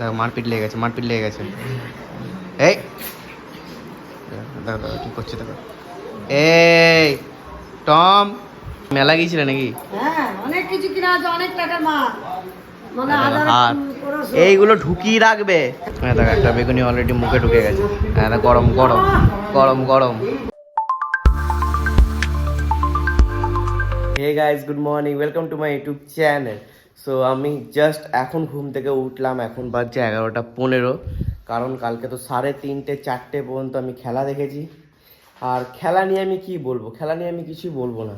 দেখো মারপিট লেগে গেছে, মারপিট লেগে গেছে। এই দেখো কি করছে দেখো। এই টম, মেলা গিয়েছিলে নাকি? হ্যাঁ, অনেক কিছু কিনা আছে, অনেক টাকার মাল। মানে এইগুলো ঢুকিয়ে রাখবে। হ্যাঁ দেখো একটা বেগুনি অলরেডি মুখে ঢুকে গেছে। হ্যাঁ গরম গরম গরম গরম। Hey guys, good morning, welcome to my YouTube channel. So আমি জাস্ট এখন ঘুম থেকে উঠলাম, এখন বাজছে 11:15। কারণ কালকে তো 3:30 4টে পর্যন্ত আমি খেলা দেখেছি। আর খেলা নিয়ে আমি কি বলবো, খেলা নিয়ে আমি কিছুই বলবো না।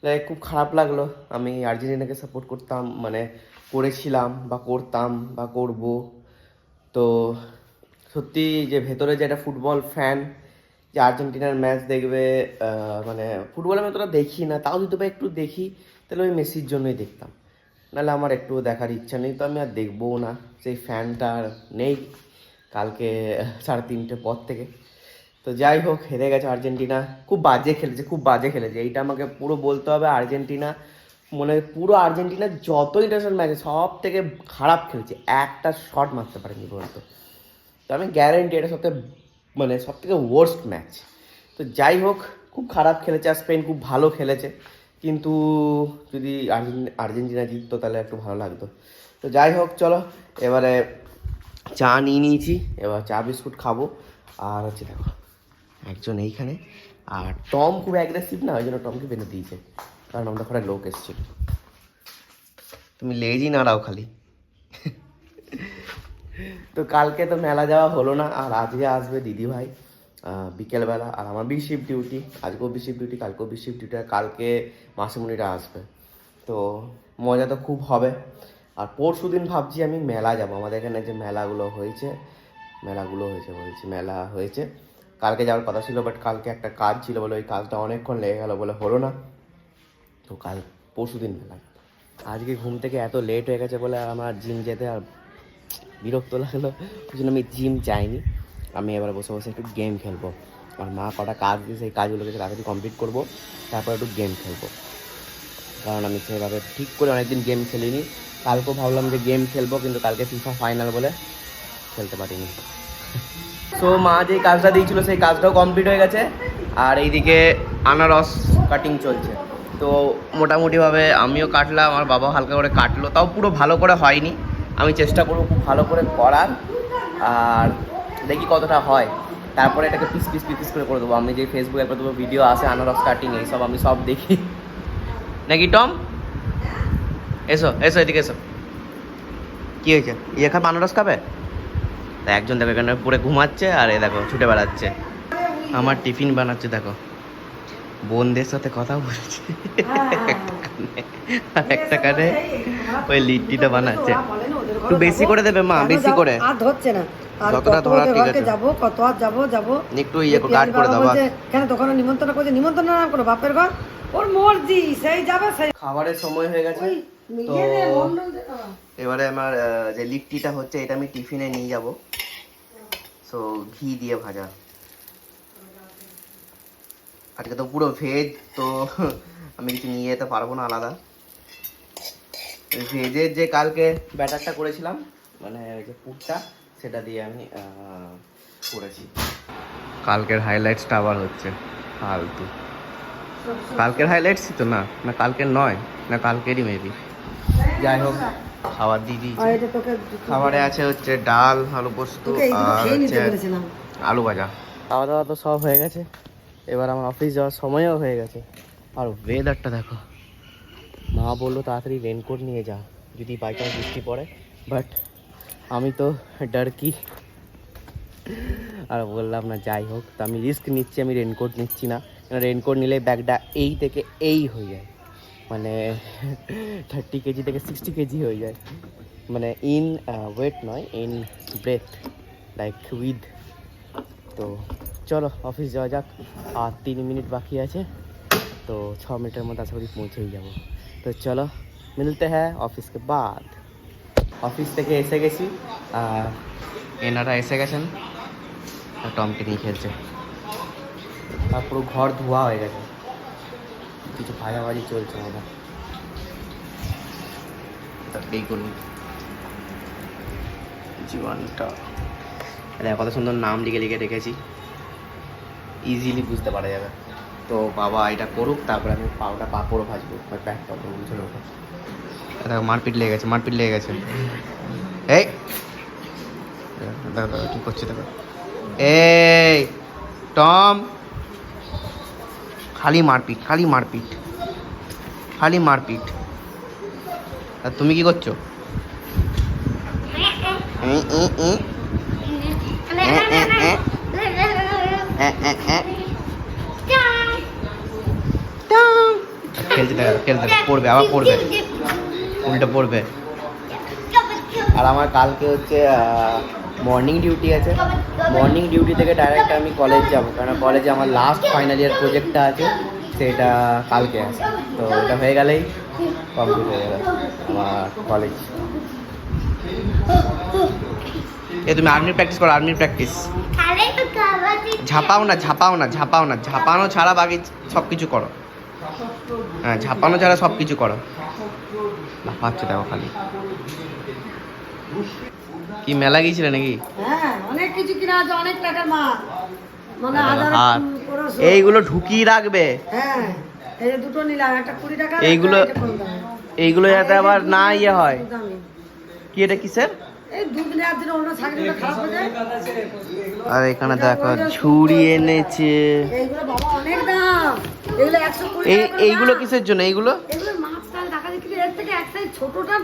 লাইক খুব খারাপ লাগলো। আমি আর্জেন্টিনাকে সাপোর্ট করতাম, মানে করেছিলাম বা করতাম বা করব। তো সত্যি যে ভেতরে যে একটা ফুটবল ফ্যান যে আর্জেন্টিনার ম্যাচ দেখবে, মানে ফুটবল আমি অতটা দেখি না, তাও যদি বা একটু দেখি তাহলে আমি মেসির জন্যই দেখতাম, নাহলে আমার একটু দেখার ইচ্ছা নেই। তো আমি আর দেখবও না, সেই ফ্যানটা আর নেই কালকে 3:30 পর থেকে। তো যাই হোক, হেরে গেছে আর্জেন্টিনা, খুব বাজে খেলেছে, খুব বাজে খেলেছে, এইটা আমাকে পুরো বলতে হবে। আর্জেন্টিনা মানে পুরো আর্জেন্টিনার যত ইন্টারন্যাশনাল ম্যাচে সব থেকে খারাপ খেলেছে, একটা শট মারতে পারেনি বলতো। তো আমি গ্যারেন্টি এটা সব থেকে ওয়ার্স্ট ম্যাচ। তো যাই হোক, খুব খারাপ খেলেছে। আর স্পেন খুব ভালো খেলেছে, কিন্তু যদি আর্জেন্টিনা জিততো তাহলে একটু ভালো লাগতো। তো যাই হোক, চলো এবারে চা নিয়ে নিয়েছি, এবার চা বিস্কুট খাবো। আর হচ্ছে দেখো একজন এইখানে, আর টম খুব অ্যাগ্রেসিভ না, ওই জন্য টমকে বেঁধে দিয়েছে, কারণ আমাদের ঘরে লোক এসেছিল। তুমি লেজই নাড়াও খালি। তো কালকে তো মেলা যাওয়া হলো না, আর আজকে আসবে দিদিভাই বিকেলবেলা। আর আমার বিশিফট ডিউটি, আজকেও বিশিফট ডিউটি, কালকেও বিশিফট ডিউটি, আর কালকে মাসিমণিরা আসবে। তো মজা তো খুব হবে। আর পরশু দিন ভাবছি আমি মেলা যাব, আমাদের এখানে যে মেলা হয়েছে, কালকে যাওয়ার কথা ছিল, বাট কালকে একটা কাজ ছিল বলে ওই কাজটা অনেকক্ষণ লেগে গেলো বলে হলো না। তো পরশু দিন মেলা। আজকে ঘুম থেকে এত লেট হয়ে গেছে বলে আমার জিম যেতে আর বিরক্ত লাগলো, ওই জন্য আমি জিম যাইনি। আমি এবার বসে বসে একটু গেম খেলবো। আর মা কটা কাজ দিয়ে সেই কাজগুলোকে তাড়াতাড়ি কমপ্লিট করবো, তারপর একটু গেম খেলবো। কারণ আমি সেভাবে ঠিক করে অনেকদিন গেম খেলিনি। কালকেও ভাবলাম যে গেম খেলবো, কিন্তু কালকে ফিফা ফাইনাল বলে খেলতে পারিনি। তো মা যেই কাজটা দিয়েছিল সেই কাজটাও কমপ্লিট হয়ে গেছে। আর এইদিকে আনারস কাটিং চলছে। তো মোটামুটিভাবে আমিও কাটলাম, আমার বাবা হালকা করে কাটলো, তাও পুরো ভালো করে হয়নি। আমি চেষ্টা করবো খুব ভালো করে করার, আর দেখি কতটা হয়। তারপরে এটাকে পিস পিস পিস পিস করে দেবো। আমি যে ফেসবুকে করে দেবো ভিডিও আসে আনারস কাটিং, এইসব আমি সব দেখি। নাকি টম, এসো এসো এদিকে এসো। কী হয়েছে, ইয়ে খাবে, আনারস খাবে? তা একজন দেখো এখানে পুরো ঘুমাচ্ছে, আর এ দেখো ছুটে বেড়াচ্ছে। আমার টিফিন বানাচ্ছে দেখো, বোনদের সাথে কথা বলছে, আর একটা কানে ওই লিট্টিটা বানাচ্ছে। একটু বেশি করে দেবে মা, বেশি করে। আর ধরছে না, যতটা ধরা ঠিক আছে। যাবো কত আর যাবো একটু ইয়ে গার্ড করে দাও। কেন দোকানে নিমন্ত্রণ করছে, নিমন্ত্রণ না করো, বাপের ঘর ওর মর্জি, সেই যাবে সেই। খাবারের সময় হয়ে গেছে, তো এবারে আমার যে লিট্টিটা হচ্ছে এটা আমি টিফিনে নিয়ে যাব। সো ঘি দিয়ে ভাজা, আজকে তো পুরো ভেজ, তো আমি কিছু নিয়ে যেতে পারবো না আলাদা। ভেজের যে কালকে ব্যাটারটা করেছিলাম, মানে যে পুরটা, সেটা দিয়ে আমি করেছি। কালকের হাইলাইটসটা আবার হচ্ছে ফালতু। কালকের হাইলাইটসই তো না, না কালকের নয়, না কালকেরই মেবি। যাই হোক, খাবার দিয়ে দিয়েছি। খাবারে আছে হচ্ছে ডাল, আলু পোস্ত, আর হচ্ছে আলু ভাজা। খাওয়া দাওয়া তো সব হয়ে গেছে, এবার আমার অফিস যাওয়ার সময়ও হয়ে গেছে। আর ওয়েদারটা দেখো, মা বললো তাড়াতাড়ি রেনকোট নিয়ে যা যদি বাই চান্স বৃষ্টি পড়ে, বাট আমি তো ডারকি, আর বললাম না। যাই হোক, তো আমি রিস্ক নিচ্ছি, আমি রেনকোট নিচ্ছি না। রেনকোট নিলে ব্যাগটা এই থেকে এই হয়ে যায়, মানে 30 কেজি থেকে 60 কেজি হয়ে যায়, মানে ইন ওয়েট নয়, ইন ব্রেথ, লাইক উইথ। তো চলো অফিস যাওয়া যাক, আর 3 মিনিট বাকি আছে, তো 6 মিনিটের মধ্যে আশা করি পৌঁছেই যাবো। তো চলো মিলতে হ্যাঁ অফিসকে বাদ। অফিস থেকে এসে গেছি, আর এনারা এসে গেছেন, টমকে নিয়ে খেলছে। আর পুরো ঘর ধোয়া হয়ে গেছে, কিছু ভাজাভাজি চলছে আমাদের। বেগুনি জীবনটা কত সুন্দর নাম লিখে লিখে রেখেছি, ইজিলি বুঝতে পারা যাবে। তো বাবা এটা করুক, তারপরে আমি পাঁপড় ভাজবো, প্যাক পাবো বুঝে নেবো। দেখো মারপিট লেগে গেছে, মারপিট লেগে গেছে। এই দেখো দেখো কী করছে, দেখো। এই টম, খালি মারপিট, খালি মারপিট, খালি মারপিট। আর তুমি কি করছো? খেলতে দেখো, খেলতে পড়বে, আবার পড়বে, উল্টো পড়বে। আর আমার কালকে হচ্ছে মর্নিং ডিউটি আছে। মর্নিং ডিউটি থেকে ডাইরেক্ট আমি কলেজ যাবো, কারণ কলেজে আমার লাস্ট ফাইনাল ইয়ার প্রজেক্টটা আছে, সেটা কালকে আছে। তো এটা হয়ে গেলেই কমপ্লিট হয়ে যাবে আমার কলেজ। তুমি আর্মির প্র্যাকটিস করো, আর্মির প্র্যাকটিস। ঝাঁপাও না, ঝাঁপাও না, ঝাঁপাও না, ঝাঁপানো ছাড়া বাকি সব কিছু করো। হ্যাঁ, ঝাঁপানো ছাড়া সব কিছু করো। লাফাচ্ছে দেখো খালি। কি মেলা গিয়েছিলে নাকি? হ্যাঁ, অনেক কিছু কিনা আছে, অনেক টাকার মাল। মানে হাত এইগুলো ঢুকিয়ে রাখবে। হ্যাঁ, এই যে দুটো নিলাম, একটা 20 টাকা, এইগুলো এইগুলো যাতে আবার না ইয়ে হয়। কি এটা কিসের? এই দুদিন আর দিন অন্য ছাগলগুলো খারাপ হয়ে যায়। আর এখানে দেখো ঝুড়ি এনেছে। এইগুলো বাবা অনেক দাম, এগুলো 120 টাকা। এইগুলো কিসের জন্য? এইগুলো এগুলো মাছ কাল রাখা যায়, কিন্তু এর থেকে এক সাইজ ছোটটা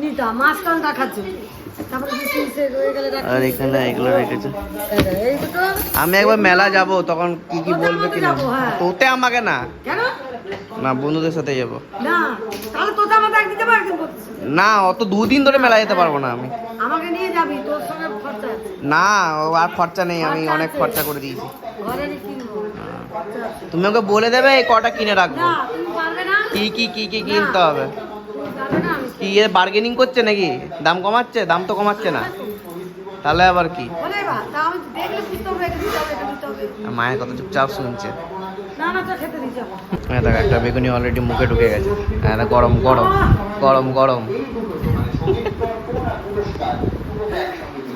নিতাম, মাছ কাল রাখাচ্ছে। তারপরে বিসিসে রয়ে গেলে রাখি। আর এখানে এগুলো রেখেছে। এই দুটো আমি একবার মেলা যাব, তখন কি কি বলবে কিনা। হ্যাঁ। তোতে আমাকে না, কেন না বন্ধুদের সাথে যাব। না, তাহলে তোতে আমাকে একদিন যাবো, একদিন করছিস না, অত দুদিন ধরে মেলা যেতে পারবো না আমি। আমাকে নিয়ে যাবি, তোর সঙ্গে খরচা আছে। না, আর খরচা নেই, আমি অনেক খরচা করে দিয়েছি। ঘরে নিয়ে কিনবো, খরচা আছে। তুমি ওকে বলে দেবে এই কটা কিনে রাখবো। না, তুমি পারবে না। কি কি কি কি কিনতে হবে? তুমি পারবে না, আমি কি এ বার্গেনিং করছে নাকি? দাম কমাচ্ছে? দাম তো কমাচ্ছে না, তাহলে আবার কি? বলে বা, তা আমি দেখলে বুঝতে হবে, এটা দিতে হবে, এটা দিতে হবে। মায়ের কথা চুপচাপ শুনছে। না না, তো খেতে দিতে হবে। হ্যাঁ দেখ, একটা বেগুনি অলরেডি মুখে ঢুকে গেছে। হ্যাঁ গরম গরম গরম গরম।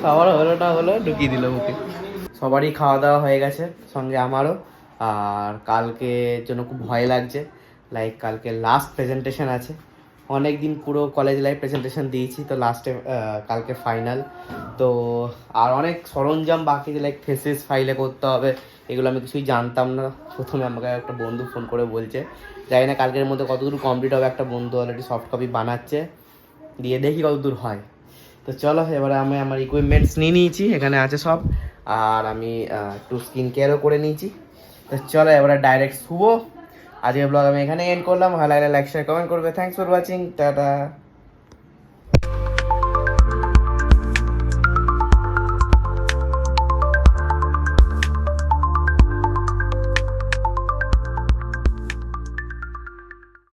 খাবার হলো না হলো, ঢুকিয়ে দিল মুখে। সবারই খাওয়া দাওয়া হয়ে গেছে, সঙ্গে আমারও। আর কালকের জন্য খুব ভয় লাগছে, লাইক কালকে লাস্ট প্রেজেন্টেশন আছে। অনেক দিন পুরো কলেজ লাইফ প্রেজেন্টেশন দিয়েছি, তো লাস্টে কালকে ফাইনাল। তো আর অনেক সরঞ্জাম বাকি, লাইক ফেসেস ফাইলে করতে হবে, এগুলো আমি কিছুই জানতাম না। প্রথমে আমাকে একটা বন্ধু ফোন করে বলছে, জানি না কালকের মধ্যে কতদূর কমপ্লিট হবে। একটা বন্ধু অলরেডি সফট কপি বানাচ্ছে, দিয়ে দেখি কতদূর হয়। তো চলো, এবারে আমি আমার ইকুইপমেন্টস নিয়ে নিয়েছি, এখানে আছে সব। আর আমি একটু স্কিন কেয়ারও করে নিয়েছি। তো চলো এবারে ডাইরেক্ট শুভ। আজকের ব্লগ আমি এখানে এন্ড করলাম। ভালো লাগলে লাইক শেয়ার কমেন্ট করবে। Thanks for watching, tata.